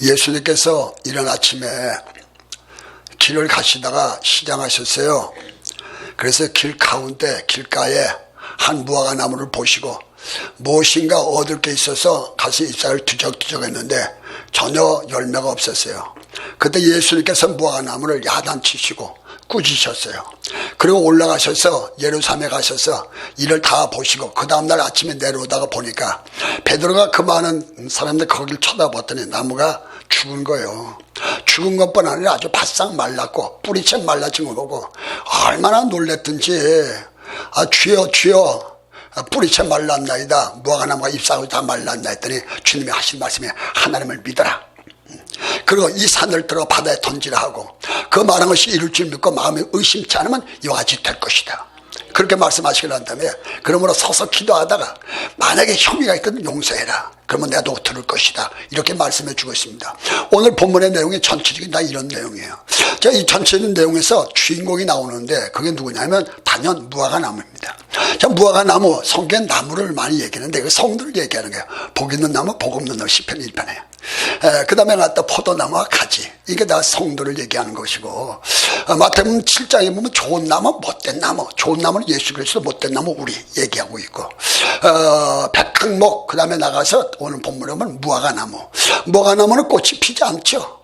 예수님께서 이른 아침에 길을 가시다가 시장하셨어요. 그래서 길 가운데 길가에 한 무화과 나무를 보시고 무엇인가 얻을 게 있어서 가서 잎사귀를 뒤적뒤적 했는데 전혀 열매가 없었어요. 그때 예수님께서 무화과 나무를 야단치시고 꾸짖으셨어요. 그리고 올라가셔서 예루살렘에 가셔서 이를 다 보시고 그 다음날 아침에 내려오다가 보니까 베드로가 그 많은 사람들 거길 쳐다봤더니 나무가 죽은 거예요. 죽은 것뿐 아니라 아주 바싹 말랐고 뿌리채 말라진 거 보고 얼마나 놀랬든지 주여 주여 뿌리채 말랐나이다. 무화과 나무가 잎사귀 다 말랐나 했더니 주님이 하신 말씀이 하나님을 믿어라. 그리고 이 산을 들어 바다에 던지라 하고 그 말한 것이 이룰 줄 믿고 마음에 의심치 않으면 이와 같이 될 것이다. 그렇게 말씀하시고 난 다음에 그러므로 서서 기도하다가 만약에 혐의가 있거든 용서해라. 그러면 내가 너 들을 것이다. 이렇게 말씀해 주고 있습니다. 오늘 본문의 내용이 전체적인 다 이런 내용이에요. 자, 이 전체적인 내용에서 주인공이 나오는데 그게 누구냐면 단연 무화과 나무입니다. 자, 무화과 나무, 성경 나무를 많이 얘기하는데 그 성들을 얘기하는 거예요. 복 있는 나무, 복 없는 나무, 시편 1편에. 그 다음에 나왔다 포도나무와 가지. 이게 다 성도를 얘기하는 것이고, 마태복음 7장에 보면 좋은 나무, 못된 나무. 좋은 나무는 예수 그리스도, 못된 나무 우리 얘기하고 있고, 백향목, 그 다음에 나가서 오늘 본문에 보면 무화과 나무. 무화과 나무는 꽃이 피지 않죠.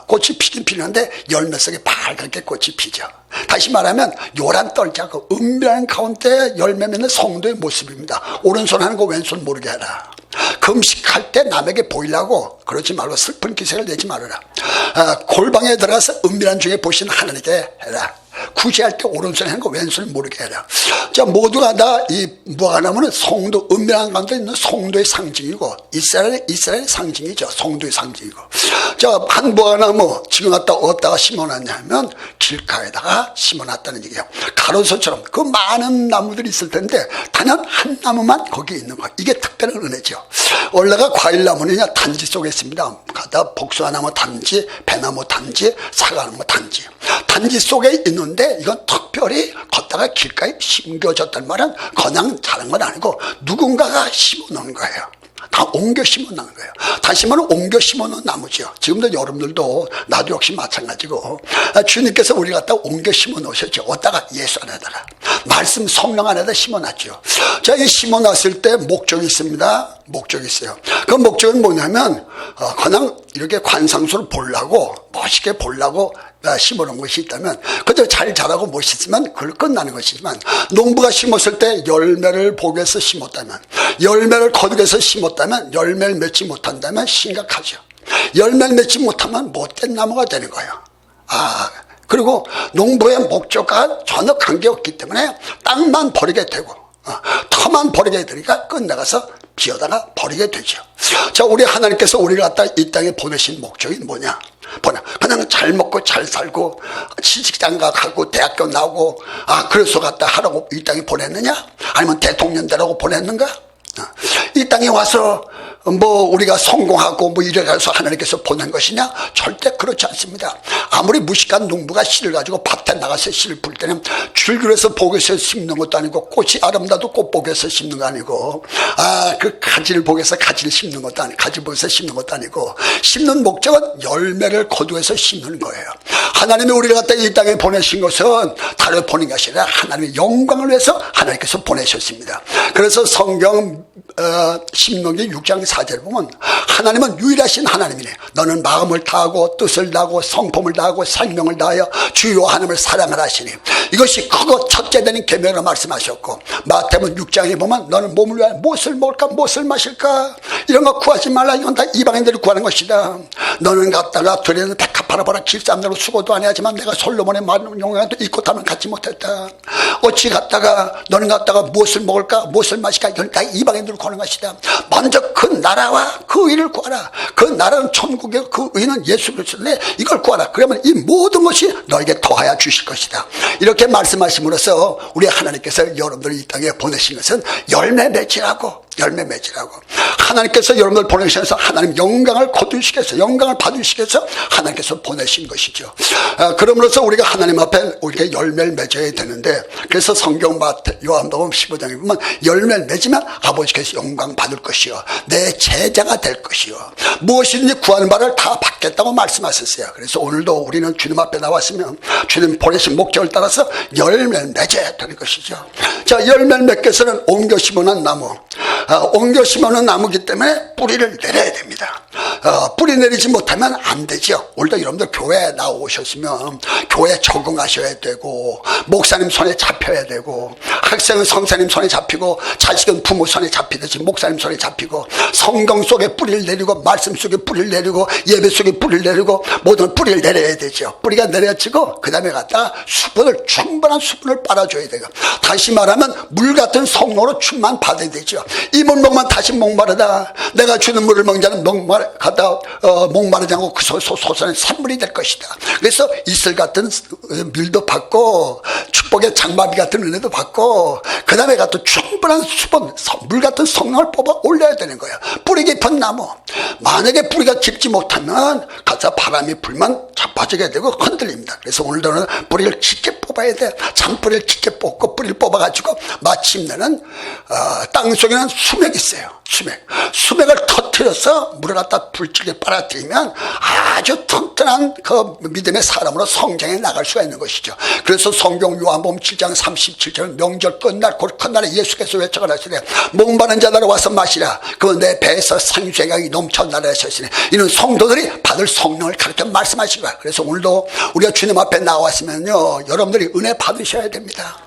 꽃이 피긴 피는데 열매 속에 빨갛게 꽃이 피죠. 다시 말하면 요란 떨지 않고 은밀한 가운데 열매 맺는 성도의 모습입니다. 오른손 하는 거 왼손 모르게 해라. 금식할 때 남에게 보이려고 그러지 말고 슬픈 기색을 내지 말아라. 골방에 들어가서 은밀한 중에 보신 하나님께 해라. 구제할 때 오른손에 하는 거 왼손을 모르게 해라. 자, 모두가 다 이 무화과나무는 성도, 은밀한 가운데 있는 성도의 상징이고 이스라엘의 상징이죠. 성도의 상징이고. 자, 한 무화과나무 지금 갖다 어디다가 심어놨냐면 길가에다가 심어놨다는 얘기예요. 가로수처럼 그 많은 나무들이 있을 텐데 단연 한 나무만 거기에 있는 거. 이게 특별한 은혜죠. 원래가 과일나무느냐 단지 속에 있습니다. 가다 복숭아나무 단지, 배나무 단지, 사과나무 단지. 단지 속에 있는데 이건 특별히 걷다가 길가에 심겨졌단 말은 그냥 자란 건 아니고 누군가가 심어놓은 거예요. 다 옮겨 심어놓은 거예요. 다시 말하면 옮겨 심어놓은 나무죠. 지금도 여러분들도 나도 역시 마찬가지고 주님께서 우리 갖다 옮겨 심어놓으셨죠. 어디다가 예수 안에다가 말씀 성령 안에다 심어놨죠. 자, 이 심어놨을 때 목적이 있습니다. 목적이 있어요. 그 목적은 뭐냐면 그냥 이렇게 관상수를 보려고 멋있게 보려고 심어놓은 것이 있다면 그저 잘 자라고 멋있으면 그걸 끝나는 것이지만 농부가 심었을 때 열매를 보기 위해서 심었다면 열매를 거두기 위해서 심었다면 열매를 맺지 못한다면 심각하죠. 열매를 맺지 못하면 못된 나무가 되는 거예요. 그리고 농부의 목적과 전혀 관계없기 때문에 땅만 버리게 되고 터만 버리게 되니까 끝나가서 비어다가 버리게 되죠. 자, 우리 하나님께서 우리를 갖다 이 땅에 보내신 목적이 뭐냐? 그냥 잘 먹고 잘 살고 시집장 가고 대학교 나오고 그래서 갖다 하라고 이 땅에 보냈느냐? 아니면 대통령 되라고 보냈는가? 이 땅에 와서 우리가 성공하고 이래가서 하나님께서 보낸 것이냐? 절대 그렇지 않습니다. 아무리 무식한 농부가 씨를 가지고 밭에 나가서 씨를 뿌릴 때는 줄기로서 복에서 심는 것도 아니고 꽃이 아름다도 꽃복에서 심는 거 아니고 그 가지를 복에서 가지를 심는 것도 아니고 가지 복에서 심는 것도 아니고 심는 목적은 열매를 거두어서 심는 거예요. 하나님이 우리를 갖다 이 땅에 보내신 것은 다른 보낸 것이 아니라 하나님의 영광을 위해서 하나님께서 보내셨습니다. 그래서 성경 신명기 6장 4절 보면 하나님은 유일하신 하나님이네. 너는 마음을 다하고 뜻을 다하고 성품을 다하고 생명을 다하여 주여 하나님을 사랑하라 하시니 이것이 크고 첫째 되는 계명으로 말씀하셨고 마태복음 6장에 보면 너는 몸을 위하여 무엇을 먹을까 무엇을 마실까 이런 거 구하지 말라. 이건 다 이방인들이 구하는 것이다. 너는 갔다가 들에는 백합 팔아보라. 길쌈대로 수고도 안 해야지만 내가 솔로몬의 많은 영광도 잊고 타면 갖지 못했다. 어찌 갔다가 너는 갔다가 무엇을 먹을까 무엇을 마실까 이건 다 이방인들이 구하는 것이다. 먼저 그 나라와 그 의를 구하라. 그 나라는 천국에 그 의는 예수 그리스도인데 이걸 구하라. 그러면 이 모든 것이 너에게 더하여 주실 것이다. 이렇게 말씀하심으로써 우리 하나님께서 여러분들을 이 땅에 보내신 것은 열매 맺으라고 열매 맺으라고. 하나님께서 여러분들 보내셔서 하나님 영광을 거두시겠어, 영광을 받으시겠어 하나님께서 보내신 것이죠. 그러므로서 우리가 하나님 앞에 우리가 열매를 맺어야 되는데, 그래서 성경 요한복음 15장에 보면 열매를 맺으면 아버지께서 영광 받을 것이요, 내 제자가 될 것이요, 무엇이든지 구하는 바를 다 받겠다고 말씀하셨어요. 그래서 오늘도 우리는 주님 앞에 나왔으면 주님 보내신 목적을 따라서 열매를 맺어야 되는 것이죠. 자, 열매를 맺기 위해서는 옮겨 심어놓은 나무, 옮겨 심어놓은 나무기 때문에 뿌리를 내려야 됩니다. 뿌리 내리지 못하면 안 되죠. 오늘도 여러분들 교회에 나오셨으면 교회에 적응하셔야 되고, 목사님 손에 잡혀야 되고, 학생은 성사님 손에 잡히고, 자식은 부모 손에 잡히듯이 목사님 손에 잡히고, 성경 속에 뿌리를 내리고, 말씀 속에 뿌리를 내리고, 예배 속에 뿌리를 내리고, 모든 뿌리를 내려야 되죠. 뿌리가 내려지고 그 다음에 갖다가 수분을, 충분한 수분을 빨아줘야 돼요. 다시 말하면 물 같은 성령으로 충만 받아야 되죠. 이 물 먹으면 다시 목마르다, 내가 주는 물을 먹는 자는 목마르지 않고 그 솟아는 산물이 될 것이다. 그래서 이슬 같은 밀도 받고, 축복의 장마비 같은 은혜도 받고, 그 다음에 갖다 충분한 수분, 물 같은 성령을 뽑아 올려야 되는 거예요. 뿌리 깊은 나무, 만약에 뿌리가 깊지 못하면 가서 바람이 불면 자빠지게 되고 흔들립니다. 그래서 오늘도는 뿌리를 깊게 뽑아야 돼. 잔뿌리를 깊게 뽑고 뿌리를 뽑아가지고 마침내는 땅 속에는 수맥이 있어요. 수맥을 터뜨려서 물을 갖다 불길게 빨아들이면 아주 튼튼한 그 믿음의 사람으로 성장해 나갈 수가 있는 것이죠. 그래서 성경 요한복음 7장 37절, 명절 끝날 곧 첫날에 예수께서 외쳐가라시되 목마른 자들아 와서 마시라, 그 내 배에서 생수의 넘쳐나라 하셨으니, 이는 성도들이 받을 성령을 가르쳐 말씀하신 거야. 그래서 오늘도 우리가 주님 앞에 나왔으면요, 여러분들이 은혜 받으셔야 됩니다.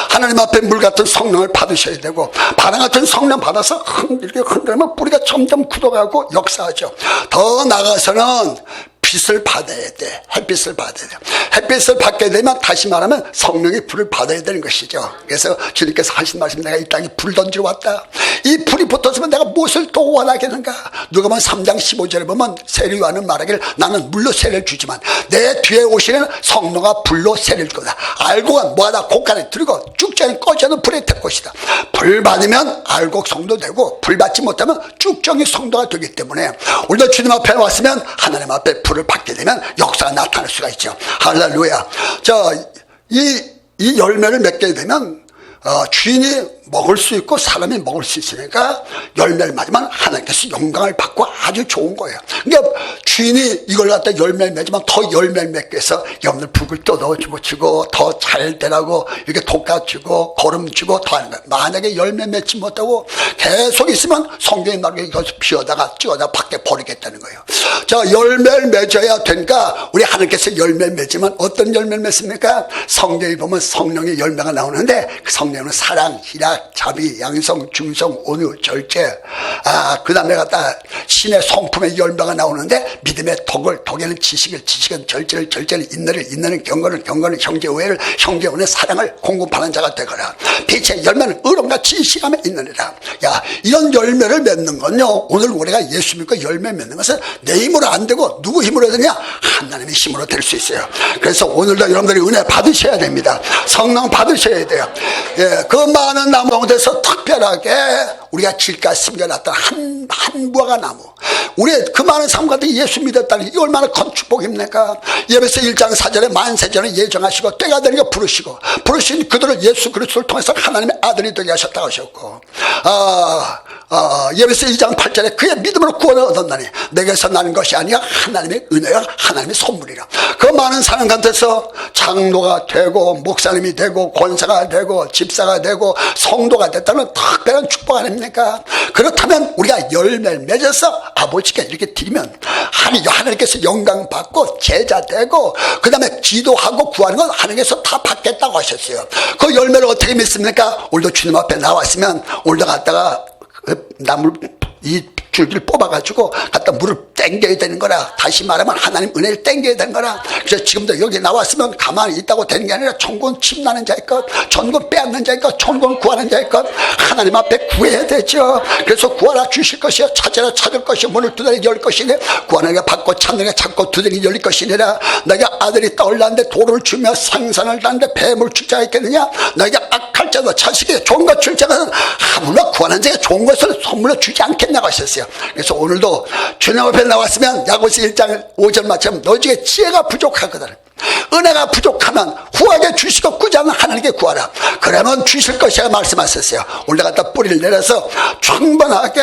하나님 앞에 물 같은 성령을 받으셔야 되고, 바람 같은 성령 받아서 이렇게 흔들면 뿌리가 점점 굳어가고 역사하죠. 더 나아가서는 빛을 받아야 돼. 햇빛을 받아야 돼. 햇빛을 받게 되면 다시 말하면 성령의 불을 받아야 되는 것이죠. 그래서 주님께서 하신 말씀, 내가 이 땅에 불 던지러 왔다. 이 불이 붙었으면 내가 무엇을 또 원하겠는가. 누가복음 3장 15절에 보면 세례요한은 말하기를 나는 물로 세례를 주지만 내 뒤에 오시는 성령과 불로 세례를 줄 거다. 알곡은 뭐하다 곡간에 들고 쭉정이 꺼져는 불에 탈 것이다. 불 받으면 알곡 성도 되고, 불 받지 못하면 쭉정이 성도가 되기 때문에 우리도 주님 앞에 왔으면 하나님 앞에 불을 받게 되면 역사가 나타날 수가 있죠. 할렐루야. 이 열매를 맺게 되면 주인이 먹을 수 있고 사람이 먹을 수 있으니까 열매를 맞으면 하나님께서 영광을 받고 아주 좋은 거예요. 그러니까 주인이 이걸 갖다 열매를 맺으면 더 열매를 맺게 해서 여러분들 북을 뜯어주고 더 잘 되라고 이렇게 돋가주고 거름주고 더 하는 거예요. 만약에 열매 맺지 못하고 계속 있으면 성경이 말하기를 이것을 비워다가 찍어다 밖에 버리겠다는 거예요. 자, 열매를 맺어야 되니까 우리 하나님께서 열매를 맺으면 어떤 열매를 맺습니까? 성경에 보면 성령의 열매가 나오는데 그 성령은 사랑, 희락, 자비, 양성, 중성, 온유, 절제, 그 다음에 갖다 신의 성품의 열매가 나오는데 믿음의 독에는 지식은 절제를 인내를 경건을 형제 우애를 형제 오늘 사랑을 공급하는 자가 되거라. 빛의 열매는 의로움과 진실함에 있느니라. 야, 이런 열매를 맺는 건요, 오늘 우리가 예수 믿고 열매 맺는 것은 내 힘으로 안 되고 누구 힘으로 되냐? 하나님의 힘으로 될 수 있어요. 그래서 오늘도 여러분들이 은혜 받으셔야 됩니다. 성령 받으셔야 돼요. 예, 그 많은 나무 가운데서 특별하게 우리가 길가 심겨놨던 한 무화과 나무, 우리 그 많은 삶 가운데 예수 믿었다니 이 얼마나 큰 축복입니까? 예배서 1장 4절에 만세전을 예정하시고 때가 되니까 부르신 그들을 예수 그리스도를 통해서 하나님의 아들이 되게 하셨다고 하셨고, 예배서 2장 8절에 그의 믿음으로 구원을 얻었나니 내게서 나는 것이 아니라 하나님의 은혜와 하나님의 선물이라. 그 많은 사람 가운데서 장로가 되고 목사님이 되고 권사가 되고 집사가 되고 성도가 됐다는 특별한 축복 아닙니까? 그렇다면 우리가 열매를 맺어서 아버지께 이렇게 드리면 하나님께서 영광 받고 제자 되고 그 다음에 기도하고 구하는 건 하나님께서 다 받겠다고 하셨어요. 그 열매를 어떻게 맺습니까? 오늘도 주님 앞에 나왔으면 오늘도 갔다가 나물 이 줄기를 뽑아가지고 갖다 물을 땡겨야 되는 거라. 다시 말하면 하나님 은혜를 땡겨야 되는 거라. 그래서 지금도 여기 나왔으면 가만히 있다고 되는 게 아니라 천군 침나는 자의 것, 천군 빼앗는 자의 것, 천군 구하는 자의 것, 하나님 앞에 구해야 되죠. 그래서 구하라 주실 것이요, 찾으라 찾을 것이요, 문을 두드려 열 것이니 구하는 게 받고 찾는 게 찾고 두드려 열릴 것이니라. 내가 아들이 떠올랐는데 돌을 주며 생산을 하는데 뱀을 축자했겠느냐? 내가 악할 첫째도 자식에게 좋은 것 줄 자는 아무나 구하는 자에게 좋은 것을 선물로 주지 않겠냐고 하셨어요. 그래서 오늘도 주님 앞에 나왔으면 야고보서 1장 5절 말처럼 너희 중에 지혜가 부족하거든 은혜가 부족하면 후하게 주시고 꾸지 않는 하나님께 구하라. 그러면 주실 것이라 말씀하셨어요. 올라갔다 뿌리를 내려서 충분하게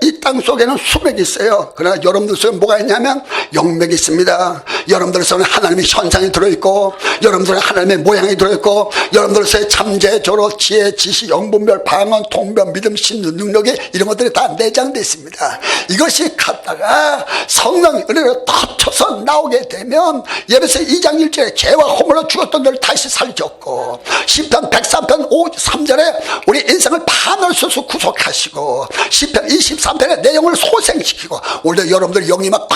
이 땅 속에는 수맥이 있어요. 그러나 여러분들 속에 뭐가 있냐면 영맥이 있습니다. 여러분들 속에 하나님의 현상이 들어있고, 여러분들 속에 하나님의 모양이 들어있고, 여러분들 속에 참재, 조로, 지혜, 지식, 영분별, 방언, 통변, 믿음, 신능, 능력이 이런 것들이 다 내장되어 있습니다. 이것이 갔다가 성령 은혜로 덮쳐서 나오게 되면 예배서 2장 1절에 죄와 허물로 죽었던 너를 다시 살렸고, 시편 103편 3절에 우리 인생을 반월수수 구속하시고, 시편 23편에 내 영을 소생시키고, 오히려 여러분들 영이 막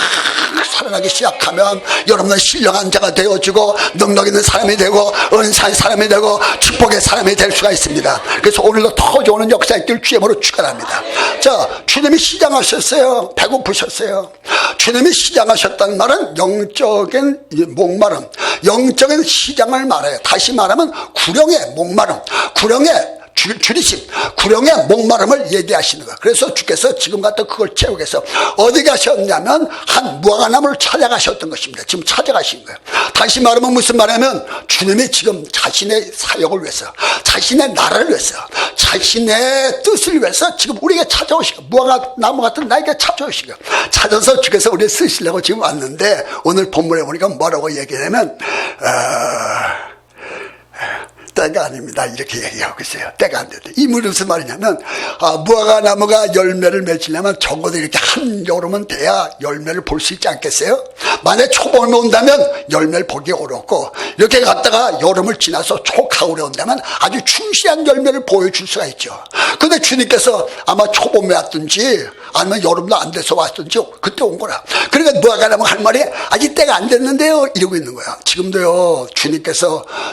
살아나기 시작하면 여러분은 신령한 자가 되어지고 능력 있는 사람이 되고 은사의 사람이 되고 축복의 사람이 될 수가 있습니다. 그래서 오늘도 더 좋은 역사 있길 주님으로 축원합니다. 자, 주님이 시장하셨어요. 배고프셨어요. 주님이 시장하셨다는 말은 영적인 목마름, 영적인 시장을 말해요. 다시 말하면 구령의 목마름, 구령의 줄이심, 구령의 목마름을 얘기하시는 거예요. 그래서 주께서 지금 갖다 그걸 채우기 위해서 어디 가셨냐면 한 무화과나무를 찾아가셨던 것입니다. 지금 찾아가신 거예요. 다시 말하면 무슨 말이냐면 주님이 지금 자신의 사역을 위해서, 자신의 나라를 위해서, 자신의 뜻을 위해서 지금 우리에게 찾아오신 거예요. 무화과나무 같은 나에게 찾아오신 거예요. 찾아서 주께서 우리를 쓰시려고 지금 왔는데, 오늘 본문에 보니까 뭐라고 얘기하냐면 때가 아닙니다. 이렇게 얘기하고 있어요. 때가 안 된다. 이 말이 무슨 말이냐면, 무화과 나무가 열매를 맺으려면 적어도 이렇게 한 여름은 돼야 열매를 볼 수 있지 않겠어요? 만약에 초봄이 온다면 열매를 보기 어렵고, 이렇게 갔다가 여름을 지나서 초가을에 온다면 아주 충실한 열매를 보여줄 수가 있죠. 근데 주님께서 아마 초봄에 왔든지 아니면 여름도 안 돼서 왔든지 그때 온 거라. 그러니까 무화과 나무 할 말이 아직 때가 안 됐는데요 이러고 있는 거야. 지금도요,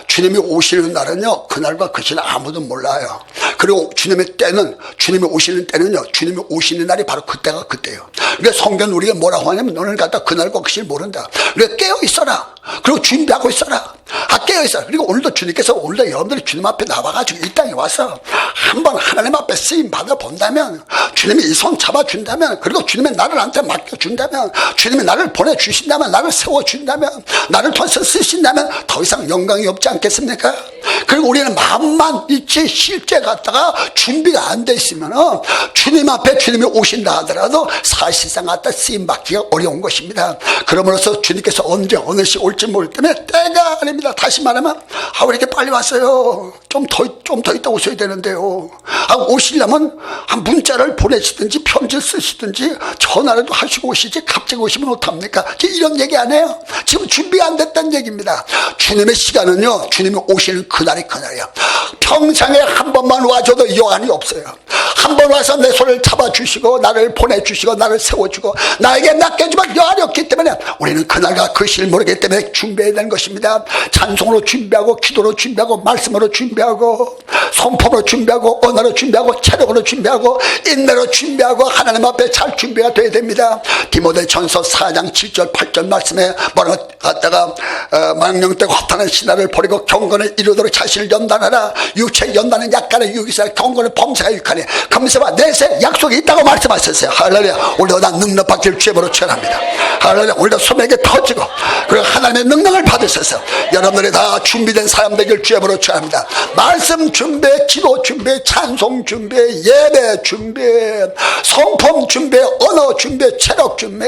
주님이 오시는 날은요, 그날과 그 시는 아무도 몰라요. 그리고 주님의 때는, 주님이 오시는 때는요, 주님이 오시는 날이 바로 그때가 그때예요. 그러니까 성경 우리가 뭐라고 하냐면, 너는 갖다 그날과 그 시를 모른다. 그러니까 깨어 있어라. 그리고 준비하고 있어라. 깨어 있어라. 그리고 오늘도 주님께서, 오늘도 여러분들이 주님 앞에 나와가지고 이 땅에 와서 한번 하나님 앞에 쓰임 받아 본다면, 주님이 이 손 잡아준다면, 그리고 주님의 나를 나한테 맡겨준다면, 주님이 나를 보내주신다면, 나를 세워준다면, 나를 통해서 쓰신다면 더 이상 영광이 없지 않겠습니까? 그리고 우리는 마음만 있지 실제 갔다가 준비가 안 돼 있으면 주님 앞에 주님이 오신다 하더라도 사실상 갖다 쓰임 받기가 어려운 것입니다. 그러므로서 주님께서 언제 어느 시 올지 모르기 때문에 때가 아닙니다. 다시 말하면 왜 이렇게 빨리 왔어요? 좀 더 있다 오셔야 되는데요. 오시려면 문자를 보내시든지 편지를 쓰시든지 전화라도 하시고 오시지 갑자기 오시면 어떡합니까? 이런 얘기 안 해요. 지금 준비 안 됐다는 얘기입니다. 주님의 시간은요, 주님이 오시는 그날이 그날이에요. 평생에 한 번만 와줘도 여한이 없어요. 한 번 와서 내 손을 잡아주시고 나를 보내주시고 나를 세워주고 나에게 맡겨주면 여한이 없기 때문에 우리는 그날과 그 시를 모르기 때문에 준비해야 되는 것입니다. 찬송으로 준비하고, 기도로 준비하고, 말씀으로 준비하고, 성품으로 준비하고, 언어로 준비하고, 체력으로 준비하고, 인내로 준비하고, 하나님 앞에 잘 준비가 돼야 됩니다. 디모데전서 4장 7절 8절 말씀에 뭐라고 갖다가 망령 때 화탄한 신화를 버리고 경건을 이루도록 자신을 연단하라. 육체 연단은 약간의 유기사, 경건은 범사가 육하니 금세와 내세 약속이 있다고 말씀하셨어요. 할렐루야. 오늘도 난 능력 받기를 주님으로 축원합니다. 할렐루야. 오늘도 소맥에 터지고 그리고 하나님의 능력을 받으셔서 여러분들이 다 준비된 사람 되길 주님으로 축원합니다. 말씀 준비, 기도 준비, 찬송 준비, 예배 준비, 성품 준비, 언어 준비, 체력 준비,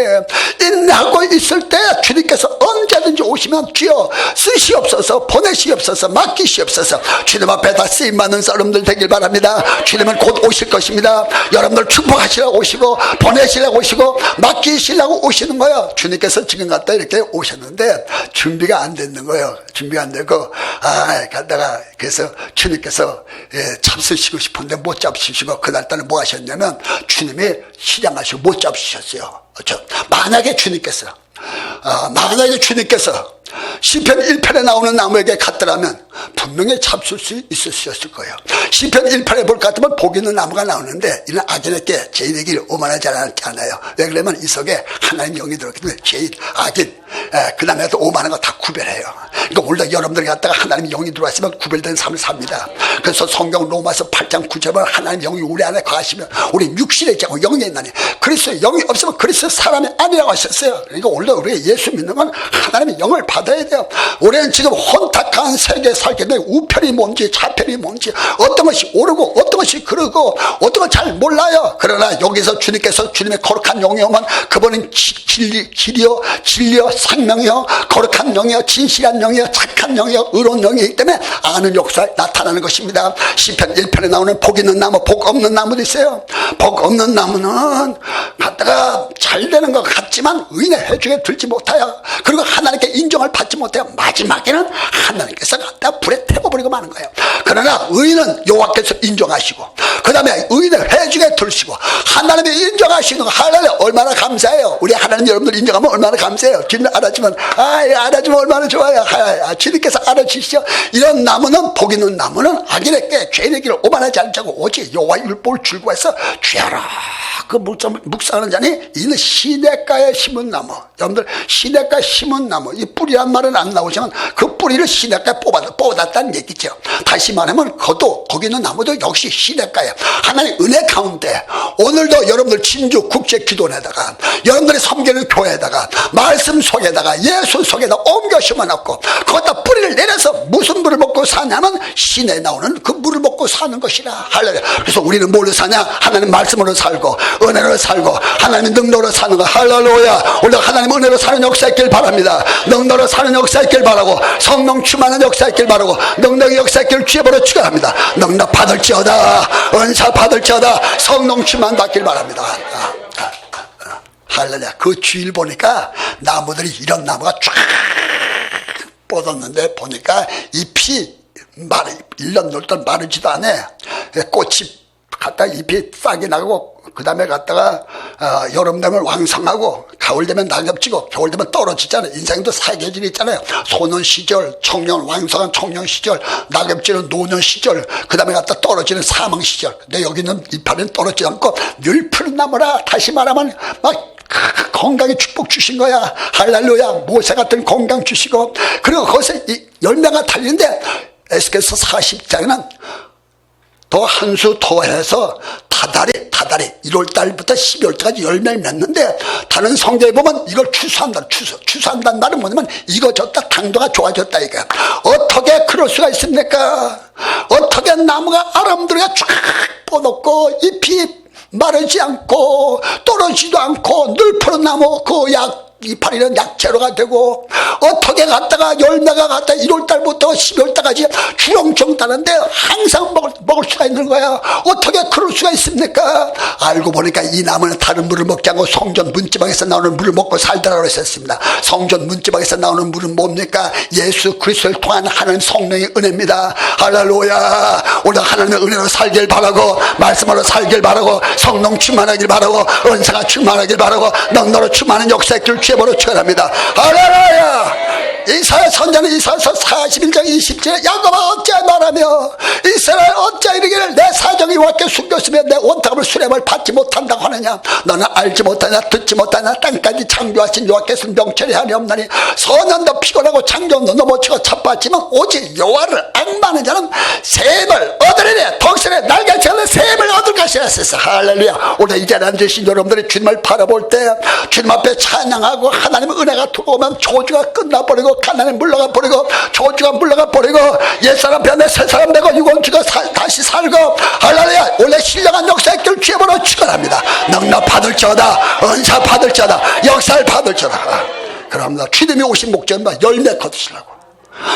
인내하고 있을 때 주님께서 언제든지 오시면 주여 쓰시옵소서, 보내시옵소서, 맡기시옵소서. 주님 앞에 다 쓰임받는 사람들 되길 바랍니다. 주님은 곧 오실 것입니다. 여러분들 축복하시라고 오시고, 보내시라고 오시고, 맡기시라고 오시는 거예요. 주님께서 지금 갔다 이렇게 오셨는데 준비가 안 됐는 거예요. 준비가 안 되고 갔다가 그래서 주님께서 잡수시고 싶은데 못 잡수시고 그날따라 뭐 하셨냐면 주님이 시장하시고 못 잡수셨어요. 만약에 주님께서 시편 1편에 나오는 나무에게 갔더라면 분명히 잡술 수 있었을 거예요. 시편 1편에 볼 것 같으면 복 있는 나무가 나오는데 이는 악인에게 죄인의 길 오만하지 않아요. 왜 그러면 이 속에 하나님 영이 들어있기 때문에 죄인, 악인, 그 다음에 또 오만한 거 다 구별해요. 그러니까 오늘도 여러분들이 갔다가 하나님 영이 들어왔으면 구별된 삶을 삽니다. 그래서 성경 로마서 8장 9절은 하나님 영이 우리 안에 거하시면 우리 육신에 있고 영이 있나니 그리스도의 영이 없으면 그리스도 사람이 아니라고 하셨어요. 그러니까 오늘도 우리가 예수 믿는 건 하나님의 영을 받아야 돼요. 우리는 지금 혼탁한 세계에 살기 때문에 우편이 뭔지 좌편이 뭔지 어떤 것이 옳고 어떤 것이 그르고 어떤 건 잘 몰라요. 그러나 여기서 주님께서 주님의 거룩한 영이 오면 그분은 진리요 생명이요 거룩한 영이요 진실한 영이요 착한 영이요 의로운 영이기 때문에 아는 역사에 나타나는 것입니다. 시편 1편에 나오는 복 있는 나무 복 없는 나무도 있어요. 복 없는 나무는 갖다가 잘 되는 것 같지만 의인의 회중에 들지 못하여 그리고 하나님께 인정을 받지 못해요. 마지막에는 하나님께서 갖다 불에 태워버리고 마는 거예요. 그러나 의인은 여호와께서 인정하시고 그 다음에 의인의 회중에 들으시고 하나님이 인정하시는 거 할렐루야 얼마나 감사해요. 우리 하나님 여러분들 인정하면 얼마나 감사해요. 주님 알아주면 알아주면 얼마나 좋아요. 주님께서 알아주시죠. 이런 나무는 복 있는 나무는 악인에게 죄인의 길을 오만하지 않자고 오직 여호와 율법을 줄구해서 죄하라 그 묵상하는 자니 이는 시냇가에 심은 나무. 여러분들 시냇가에 심은 나무 이 뿌리란 말은 안 나오지만 그 뿌리를 시냇가에 뽑았다는 얘기죠. 다시 말하면 거기 있는 나무도 역시 시냇가에 하나님의 은혜 가운데 오늘도 여러분들 진주 국제 기도에다가 여러분들이 섬기는 교회에다가 말씀 속에다가 예수 속에다 옮겨 심어놓고 거기다 뿌리를 내려서 무슨 물을 먹고 사냐면 시내에 나오는 그 물을 먹고 사는 것이라. 할렐루야. 그래서 우리는 뭘로 사냐? 하나님 말씀으로 살고 은혜로 살고 하나님의 능력으로 사는 거. 할렐루야. 오늘 하나님 은혜로 사는 역사 있길 바랍니다. 능력으로 사는 역사 있길 바라고 성령 충만한 역사 있길 바라고 능력의 역사 있길 주여보러 축원합니다. 능력 받을지어다 은사 받을지어다 성령 충만 받길 바랍니다. 할렐루야. 그 주일 보니까 나무들이 이런 나무가 쫙 뻗었는데 보니까 잎이 1년 놀던 마르지도 않아. 꽃이 갖다 잎이 싹이 나고 그 다음에 갖다가 여름 되면 왕성하고 가을 되면 낙엽지고 겨울 되면 떨어지잖아요. 인생도 사계절이 있잖아요. 소년 시절, 청년 왕성한 청년 시절, 낙엽지는 노년 시절, 그 다음에 갖다 떨어지는 사망 시절. 근데 여기는 이파리는 떨어지지 않고 늘 푸른 나무라. 다시 말하면 막 건강에 축복 주신 거야. 할렐루야. 모세 같은 건강 주시고 그리고 거기서 이 열매가 달리는데 에스겔서 40장에는 더 한 수 더해서 다달이 1월달부터 12월까지 열매를 맺는데 다른 성경에 보면 이걸 추수한다는 말은 뭐냐면 이거 졌다 당도가 좋아졌다 이거야. 어떻게 그럴 수가 있습니까? 어떻게 나무가 아름드리게 쫙 뻗었고 잎이 마르지 않고 떨어지지도 않고 늘 푸른 나무 그 이파리는 약재로가 되고 어떻게 갔다가 열매가 갔다 1월달부터 12월달까지 주렁주렁 따는데 항상 먹을 수가 있는 거야. 어떻게 그럴 수가 있습니까? 알고 보니까 이 나무는 다른 물을 먹지 않고 성전 문지방에서 나오는 물을 먹고 살더라고 했었습니다. 성전 문지방에서 나오는 물은 뭡니까? 예수 그리스도를 통한 하나님 성령의 은혜입니다. 할렐루야. 오늘 하나님의 은혜로 살길 바라고 말씀으로 살길 바라고 성령 충만하길 바라고 은사가 충만하길 바라고 능력으로 충만한 역사의 길 주여보러 축원합니다. 할렐루야. 이사야 선자는 이사야서 41장 20절에 야곱아 어찌 말하며 이스라엘 어찌 이르기를 내 사정이 여호와께 숨겼으면 내 원탁을 수렘을 받지 못한다고 하느냐. 너는 알지 못하냐 듣지 못하냐. 땅까지 창조하신 여호와께서 명철이 하니 없나니 선년도 피곤하고 창조도 넘어치고 차빠지만 오직 여호와를 악마하는 자는 샘을 얻으리니 독수리의 날개처럼 샘을 얻을 것이라 했어. 할렐루야. 오늘 이 자리에 앉으신 여러분들이 주님을 바라볼 때 주님 앞에 찬양하고 하나님의 은혜가 들어오면 조주가 끝나버리고 가난이 물러가 버리고 조주가 물러가 버리고 옛사람 변해 새사람 되고 유건주가 다시 살고 할렐루야. 원래 신령한 역사의 길 주여보러 축원합니다. 능력 받을지어다 은사 받을지어다 역사를 받을지어다. 그럽니다. 주님이 오신 목적은 열매 거두시려고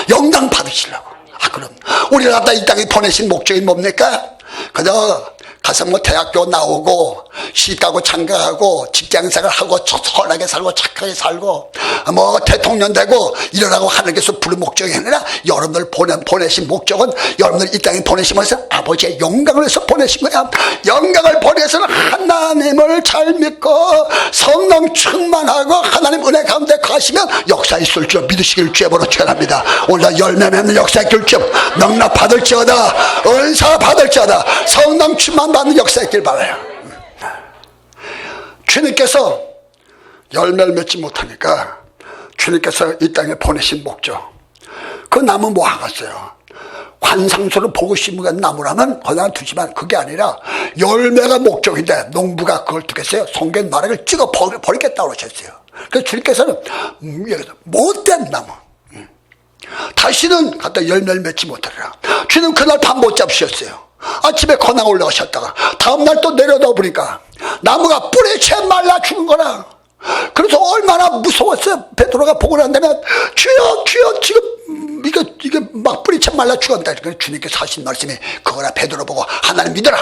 영광 받으시려고. 그럼 우리를 갖다 이 땅에 보내신 목적이 뭡니까? 그저 가서 뭐 대학교 나오고 시가고 장가가고 직장생활 하고 선하게 살고 착하게 살고 뭐 대통령 되고 이러라고 하나님께서 부른 목적이 아니라 여러분들 보내신 목적은 여러분들 이 땅에 보내시면서 아버지의 영광을 위해서 보내신 거야. 영광을 보내서는 하나님을 잘 믿고 성령 충만하고 하나님 은혜 가운데 가시면 역사 있을 줄 믿으시길 주여보러 축원합니다. 오늘 열매 맺는 역사 있길 주여 능력 받을지어다 은사 받을지어다 성령 충만 받는 역사 있길 바라요. 주님께서 열매를 맺지 못하니까 주님께서 이 땅에 보내신 목적 그 나무 뭐 하겠어요. 관상소를 보고 심은 나무라면 거기다 두지만 그게 아니라 열매가 목적인데 농부가 그걸 두겠어요. 성경 나락을 찍어 버리겠다고 그러셨어요. 그래서 주님께서는 못된 나무 다시는 갖다 열매를 맺지 못하리라. 주님 그날 밤 못 잡으셨어요. 아침에 건너 올라가셨다가 다음날 또 내려다 보니까 나무가 뿌리 채 말라 죽은 거라. 그래서 얼마나 무서웠어요. 베드로가 보고 난 다음에 주여 지금 이게 막 뿌리채 말라 죽었다. 주님께서 하신 말씀이 그거라. 베드로 보고 하나님 믿어라.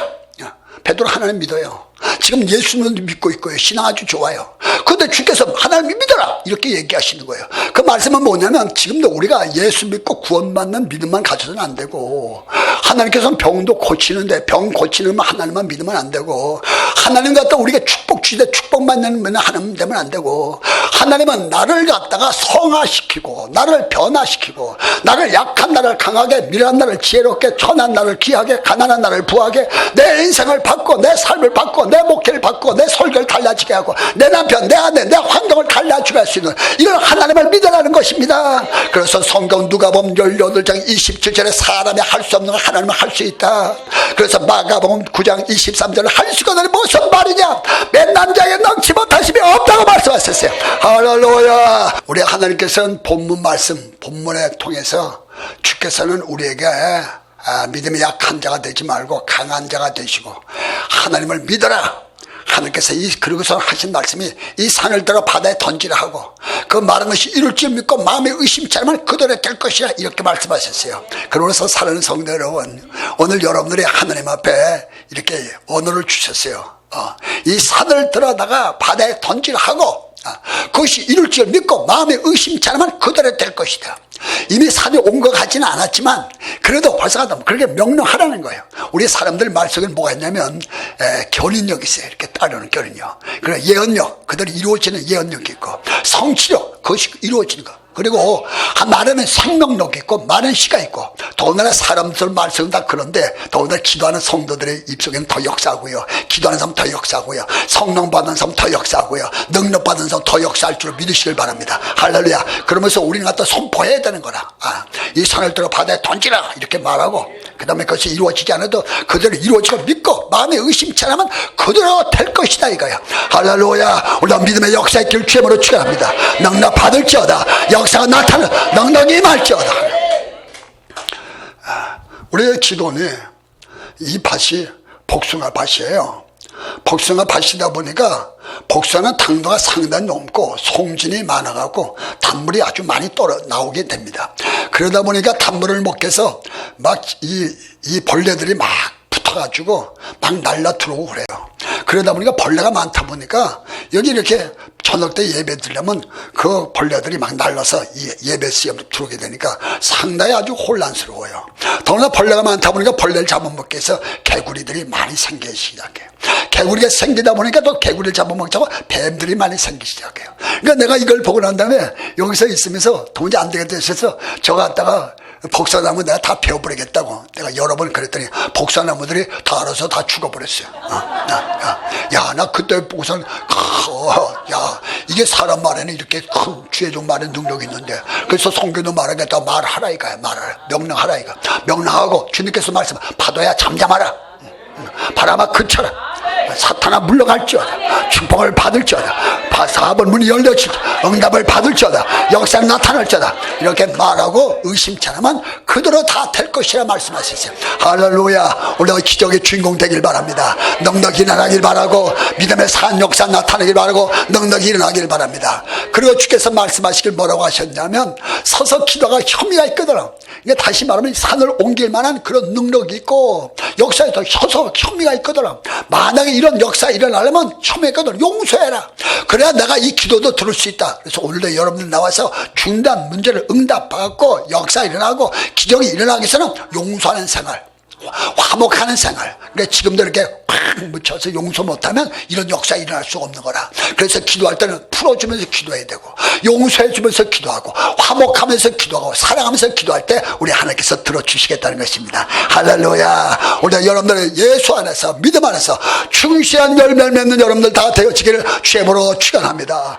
베드로 하나님 믿어요. 지금 예수는 믿고 있고요. 신앙 아주 좋아요. 그런데 주께서 하나님 믿어라 이렇게 얘기하시는 거예요. 그 말씀은 뭐냐면 지금도 우리가 예수 믿고 구원받는 믿음만 가져서는 안 되고 하나님께서는 병도 고치는데 병 고치는 하나님만 믿으면 안 되고 하나님 갖다 우리가 축복 주시되 축복받는 하나님 되면 안 되고 하나님은 나를 갖다가 성화시키고 나를 변화시키고 나를 약한 나를 강하게 미련한 나를 지혜롭게 천한 나를 귀하게 가난한 나를 부하게 내 인생을 바꾸고 내 삶을 바꾸고 내 목회를 바꾸고 내 설교를 달라지게 하고 내 남편 내 아내 내 환경을 달라지게 할 수 있는 이걸 하나님을 믿으라는 것입니다. 그래서 성경 누가복음 18장 27절에 사람이 할 수 없는 걸 하나님은 할 수 있다. 그래서 마가복음 9장 23절에 할 수가 없는 무슨 말이냐 맨 남자에게 넘치 못하심이 없다고 말씀하셨어요. 할렐루야. 우리 하나님께서는 본문 말씀 본문에 통해서 주께서는 우리에게 믿음이 약한 자가 되지 말고 강한 자가 되시고 하나님을 믿어라. 하나님께서 그러고서 하신 말씀이 이 산을 들어 바다에 던지라 하고 그 말한 것이 이룰 줄 믿고 마음에 의심치 않으면 그대로 될 것이라 이렇게 말씀하셨어요. 그러면서 사랑하는 성도 여러분 오늘 여러분들이 하나님 앞에 이렇게 언어를 주셨어요. 이 산을 들어다가 바다에 던지라 하고 그것이 이룰 줄 믿고 마음에 의심치 않으면 그대로 될 것이다. 이미 산에 온 것 같지는 않았지만 그래도 벌써 그렇게 명령하라는 거예요. 우리 사람들 말 속에 뭐가 있냐면 견인력이 있어요. 이렇게 따르는 견인력. 그리고 예언력 그들이 이루어지는 예언력이 있고 성취력 그것이 이루어지는 거. 그리고 말하면 생명력이 있고 말하는 시가 있고 더군다나 사람들 말씀은 다 그런데 더군다나 기도하는 성도들의 입속에는 더 역사하고요. 기도하는 사람 더 역사하고요. 성령 받는 사람 더 역사하고요. 능력 받는 사람 더 역사할 줄 믿으시길 바랍니다. 할렐루야. 그러면서 우리는 갖다 선포해야 되는 거라. 이 산을 들어 바다에 던지라 이렇게 말하고 그 다음에 그것이 이루어지지 않아도 그대로 이루어지고 믿고 마음에 의심치 않으면 그대로 될 것이다 이거야. 할렐루야. 우리가 믿음의 역사 있기를 주님으로 축원합니다. 능력 받을지어다. 역사가 나타나 능력이 임할지어다. 우리의 기도는 이 밭이 복숭아 밭이에요. 복숭아 밭이다 보니까 복숭아는 당도가 상당히 높고 송진이 많아갖고 단물이 아주 많이 나오게 됩니다. 그러다 보니까 단물을 먹게 해서 막 이 벌레들이 막 붙어가지고 막 날라 들어오고 그래요. 그러다 보니까 벌레가 많다 보니까 여기 이렇게 저녁 때 예배 드리려면 그 벌레들이 막 날라서 예배 시험에 들어오게 되니까 상당히 아주 혼란스러워요. 더구나 벌레가 많다 보니까 벌레를 잡아먹기 위해서 개구리들이 많이 생기기 시작해요. 개구리가 생기다 보니까 또 개구리를 잡아먹자고 뱀들이 많이 생기기 시작해요. 그러니까 내가 이걸 보고 난 다음에 여기서 있으면서 도무지 안 되겠다 해서 저 갖다가 복사나무 내가 다 베어버리겠다고 내가 여러 번 그랬더니 복사나무들이 다 알아서 다 죽어버렸어요. 야, 나 그때 보고선 야, 이게 사람 말에는 이렇게 큰 주의종 말에 능력이 있는데 그래서 성경도 말하겠다 말하라 이거야. 말하라 명령하라 이거 명령하고 주님께서 말씀 파도야 잠잠하라 바람아 그쳐라 사탄아 물러갈지어다 축복을 받을지어다 사번 문이 열려질지어다 응답을 받을지어다 역사는 나타날지어다 이렇게 말하고 의심치 않으면 그대로 다 될 것이라 말씀하셨어요. 할렐루야. 우리가 기적의 주인공 되길 바랍니다. 능력이 일어나길 바라고 믿음의 산 역사 나타나길 바라고 능력이 일어나길 바랍니다. 그리고 주께서 말씀하시길 뭐라고 하셨냐면 서서 기도가 혐의가 있거든. 그러니까 다시 말하면 산을 옮길 만한 그런 능력이 있고 역사에 더 혐의가 있거든. 만약에 이런 역사 일어나려면 혐의거든. 용서해라. 그래야 내가 이 기도도 들을 수 있다. 그래서 오늘도 여러분들 나와서 중단 문제를 응답받고 역사 일어나고 기적이 일어나기 위해서는 용서하는 생활, 화목하는 생활. 그러니까 지금도 이렇게 팍 묻혀서 용서 못하면 이런 역사 일어날 수가 없는 거라. 그래서 기도할 때는 풀어주면서 기도해야 되고 용서해주면서 기도하고 화목하면서 기도하고 사랑하면서 기도할 때 우리 하나님께서 들어주시겠다는 것입니다. 할렐루야. 우리 여러분들 예수 안에서 믿음 안에서 충실한 열매를 맺는 여러분들 다 되어지기를 주의 이름으로 축원합니다.